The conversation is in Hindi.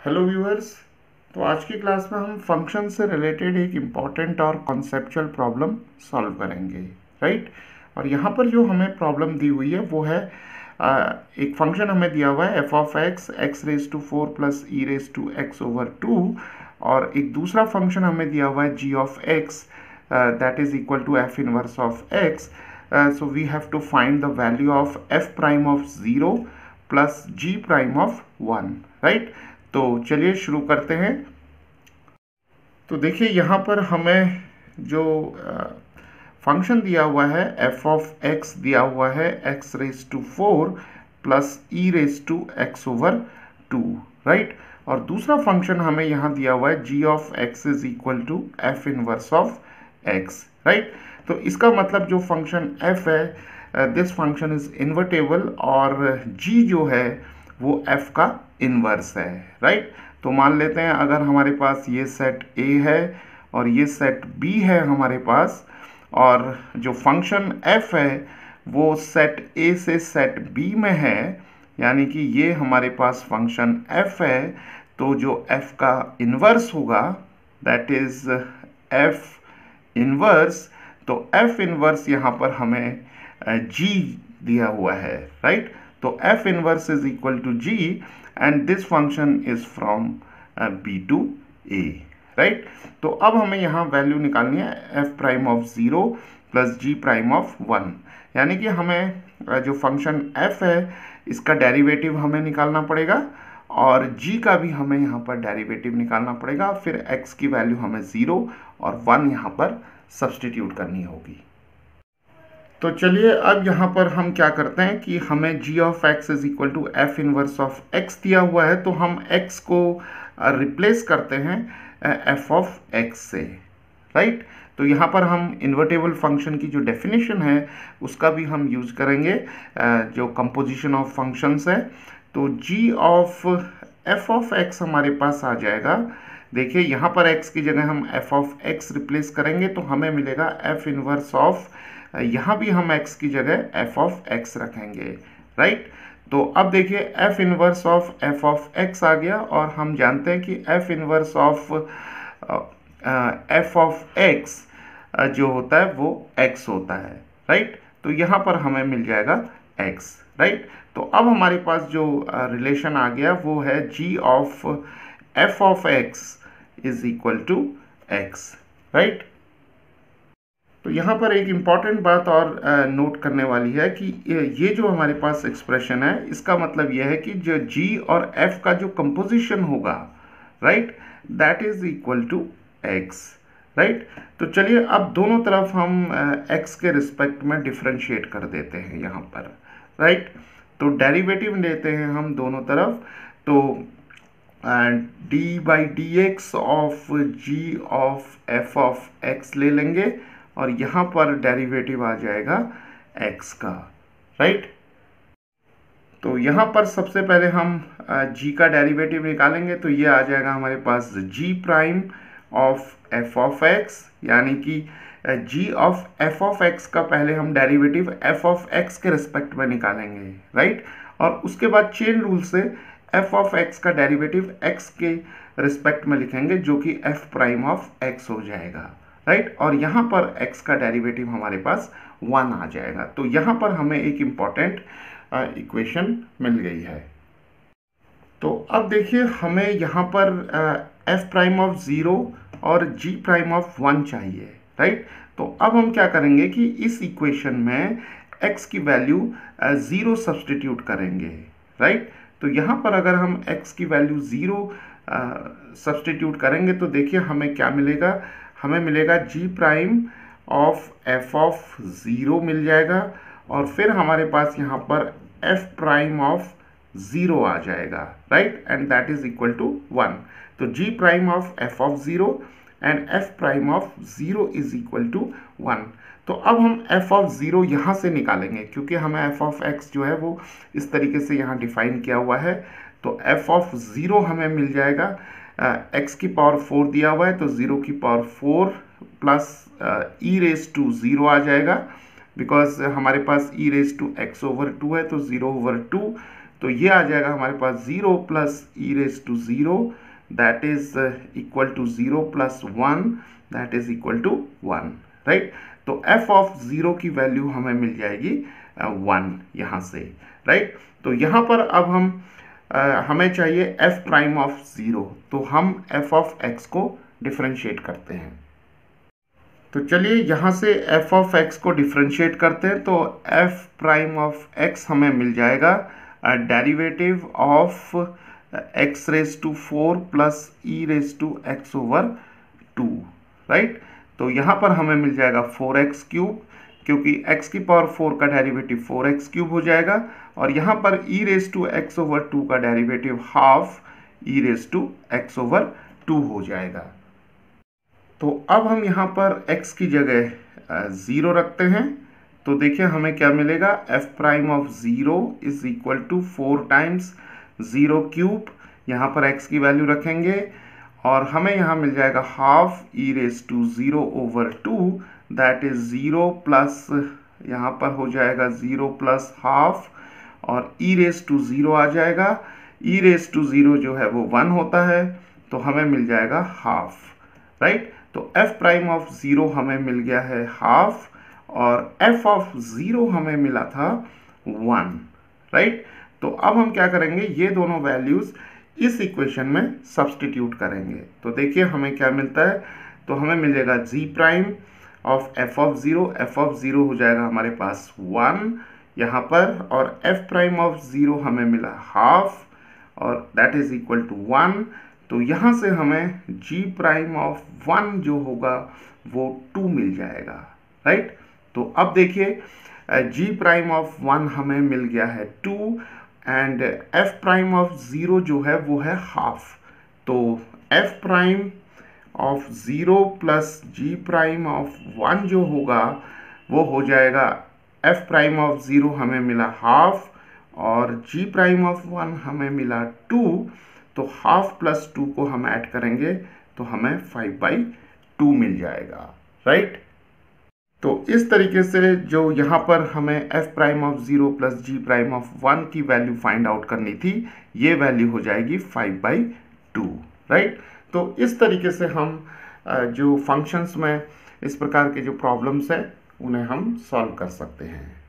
Hello viewers. तो आज की क्लास में हम फंक्शन से रिलेटेड एक इम्पॉर्टेंट और कॉन्सेप्चुअल प्रॉब्लम सॉल्व करेंगे, राइट। और यहाँ पर जो हमें प्रॉब्लम दी हुई है वो है एक फंक्शन हमें दिया हुआ है f of x x raise to 4 plus E raise to x over 2, और एक दूसरा फंक्शन हमें दिया हुआ है g of x that is equal to F inverse of x. So we have to find the value of f prime of 0 plus g prime of 1, right. तो चलिए शुरू करते हैं। तो देखिए यहाँ पर हमें जो फंक्शन दिया हुआ है एफ ऑफ एक्स दिया हुआ है x raise to 4 plus E raise to x over 2, right. और दूसरा फंक्शन हमें यहाँ दिया हुआ है g of x is equal to F inverse of x, right. तो इसका मतलब जो फंक्शन एफ है दिस फंक्शन इज इन्वर्टेबल और जी जो है वो एफ का इन्वर्स है, राइट। तो मान लेते हैं अगर हमारे पास ये सेट ए है और ये सेट बी है हमारे पास, और जो फंक्शन एफ है वो सेट ए से सेट बी में है, यानी कि ये हमारे पास फंक्शन एफ है, तो जो एफ का इन्वर्स होगा दैट इज एफ इन्वर्स। तो एफ इन्वर्स यहाँ पर हमें जी दिया हुआ है, राइट। तो f inverse is equal to g and this function is from b to a, right. तो अब हमें यहाँ वैल्यू निकालनी है f prime of 0 plus g prime of 1, यानी कि हमें जो फंक्शन f है इसका डेरिवेटिव हमें निकालना पड़ेगा और g का भी हमें यहाँ पर डेरिवेटिव निकालना पड़ेगा, फिर x की वैल्यू हमें 0 और 1 यहाँ पर सब्सटीट्यूट करनी होगी। तो चलिए अब यहाँ पर हम क्या करते हैं कि हमें g of x is equal to F inverse of x दिया हुआ है, तो हम x को रिप्लेस करते हैं f ऑफ x से, राइट। तो यहाँ पर हम इन्वर्टेबल फंक्शन की जो डेफिनेशन है उसका भी हम यूज करेंगे जो कंपोजिशन ऑफ फंक्शंस है। तो g of f of x हमारे पास आ जाएगा। देखिए यहाँ पर x की जगह हम f ऑफ x रिप्लेस करेंगे तो हमें मिलेगा f इनवर्स ऑफ, यहाँ भी हम x की जगह f ऑफ x रखेंगे, राइट। तो अब देखिए f inverse of f of x आ गया और हम जानते हैं कि f inverse of f of x जो होता है वो x होता है, राइट। तो यहाँ पर हमें मिल जाएगा x, राइट। तो अब हमारे पास जो रिलेशन आ गया वो है g of f of x is equal to x, right. तो यहाँ पर एक इम्पॉर्टेंट बात और नोट करने वाली है कि ये जो हमारे पास एक्सप्रेशन है इसका मतलब यह है कि जो g और f का जो कंपोजिशन होगा, right, that is equal to x, right. तो चलिए अब दोनों तरफ हम x के रिस्पेक्ट में डिफ्रेंशिएट कर देते हैं यहाँ पर, राइट। तो डेरिवेटिव लेते हैं हम दोनों तरफ, तो d by D x of g of f of x ले लेंगे और यहाँ पर डेरिवेटिव आ जाएगा x का, राइट। तो यहाँ पर सबसे पहले हम g का डेरिवेटिव निकालेंगे, तो ये आ जाएगा हमारे पास g prime of f of x, यानी कि g of f of x का पहले हम डेरिवेटिव f ऑफ x के रिस्पेक्ट में निकालेंगे, राइट। और उसके बाद चेन रूल से f ऑफ x का डेरिवेटिव x के रिस्पेक्ट में लिखेंगे जो कि f प्राइम ऑफ x हो जाएगा, राइट। और यहाँ पर x का डेरिवेटिव हमारे पास 1 आ जाएगा। तो यहाँ पर हमें एक इम्पॉर्टेंट इक्वेशन मिल गई है। तो अब देखिए हमें यहाँ पर f प्राइम ऑफ 0 और g प्राइम ऑफ 1 चाहिए, राइट। तो अब हम क्या करेंगे कि इस इक्वेशन में x की वैल्यू 0 सब्सटीट्यूट करेंगे, राइट। तो यहाँ पर अगर हम x की वैल्यू 0 सब्सटीट्यूट करेंगे तो देखिए हमें क्या मिलेगा, हमें मिलेगा g prime of f of 0 मिल जाएगा और फिर हमारे पास यहाँ पर f प्राइम ऑफ 0 आ जाएगा, right, and that is equal to 1। तो g prime of f of 0 and f prime of 0 is equal to 1। तो अब हम f ऑफ 0 यहाँ से निकालेंगे क्योंकि हमें f ऑफ x जो है वो इस तरीके से यहाँ डिफाइन किया हुआ है। तो f ऑफ 0 हमें मिल जाएगा, x की पावर 4 दिया हुआ है तो 0 की power 4 plus e raise to 0 आ जाएगा, बिकॉज हमारे पास e raise to x over 2 है तो 0 ओवर 2 तो ये आ जाएगा हमारे पास 0 plus E raise to 0 that is equal to 0 plus 1 that is equal to 1, right. तो f ऑफ 0 की वैल्यू हमें मिल जाएगी 1 यहाँ से, राइट। तो यहाँ पर अब हमें चाहिए f प्राइम ऑफ 0, तो हम f ऑफ x को डिफरेंशिएट करते हैं। तो चलिए यहाँ से f ऑफ x को डिफरेंशिएट करते हैं। तो f प्राइम ऑफ x हमें मिल जाएगा derivative of x raise to 4 plus e raise to x over 2, right. तो यहाँ पर हमें मिल जाएगा 4x क्यूब, क्योंकि x की पावर 4 का डेरिवेटिव 4x क्यूब हो जाएगा, और यहाँ पर e raise to x over 2 का derivative half e raise to x over 2 हो जाएगा। तो अब हम यहाँ पर x की जगह 0 रखते हैं। तो देखिए हमें क्या मिलेगा, f prime of 0 is equal to 4 times 0 cube, यहाँ पर x की वैल्यू रखेंगे और हमें यहाँ मिल जाएगा half E raise to 0 over 2 that is 0 plus, यहाँ पर हो जाएगा 0 प्लस हाफ और ई रेज टू 0 आ जाएगा। ई रेज टू 0 जो है वो 1 होता है, तो हमें मिल जाएगा हाफ, राइट। तो f प्राइम ऑफ 0 हमें मिल गया है हाफ और f ऑफ 0 हमें मिला था 1, राइट। तो अब हम क्या करेंगे, ये दोनों वैल्यूज इस इक्वेशन में सब्स्टिट्यूट करेंगे। तो देखिए हमें क्या मिलता है, तो हमें मिलेगा g prime of f of 0 हो जाएगा हमारे पास 1 यहाँ पर, और f प्राइम ऑफ 0 हमें मिला हाफ और दैट इज इक्वल टू 1। तो यहाँ से हमें g प्राइम ऑफ 1 जो होगा वो 2 मिल जाएगा, राइट। तो अब देखिए g प्राइम ऑफ 1 हमें मिल गया है 2 एंड f प्राइम ऑफ 0 जो है वो है हाफ। तो f prime of 0 plus g prime of 1 जो होगा वो हो जाएगा, f प्राइम ऑफ 0 हमें मिला हाफ और g प्राइम ऑफ 1 हमें मिला 2, तो हाफ प्लस 2 को हम ऐड करेंगे तो हमें 5/2 मिल जाएगा, राइट। तो इस तरीके से जो यहाँ पर हमें f prime of 0 plus g prime of 1 की वैल्यू फाइंड आउट करनी थी, ये वैल्यू हो जाएगी 5/2, राइट। तो इस तरीके से हम जो फंक्शंस में इस प्रकार के जो प्रॉब्लम्स हैं उन्हें हम सॉल्व कर सकते हैं।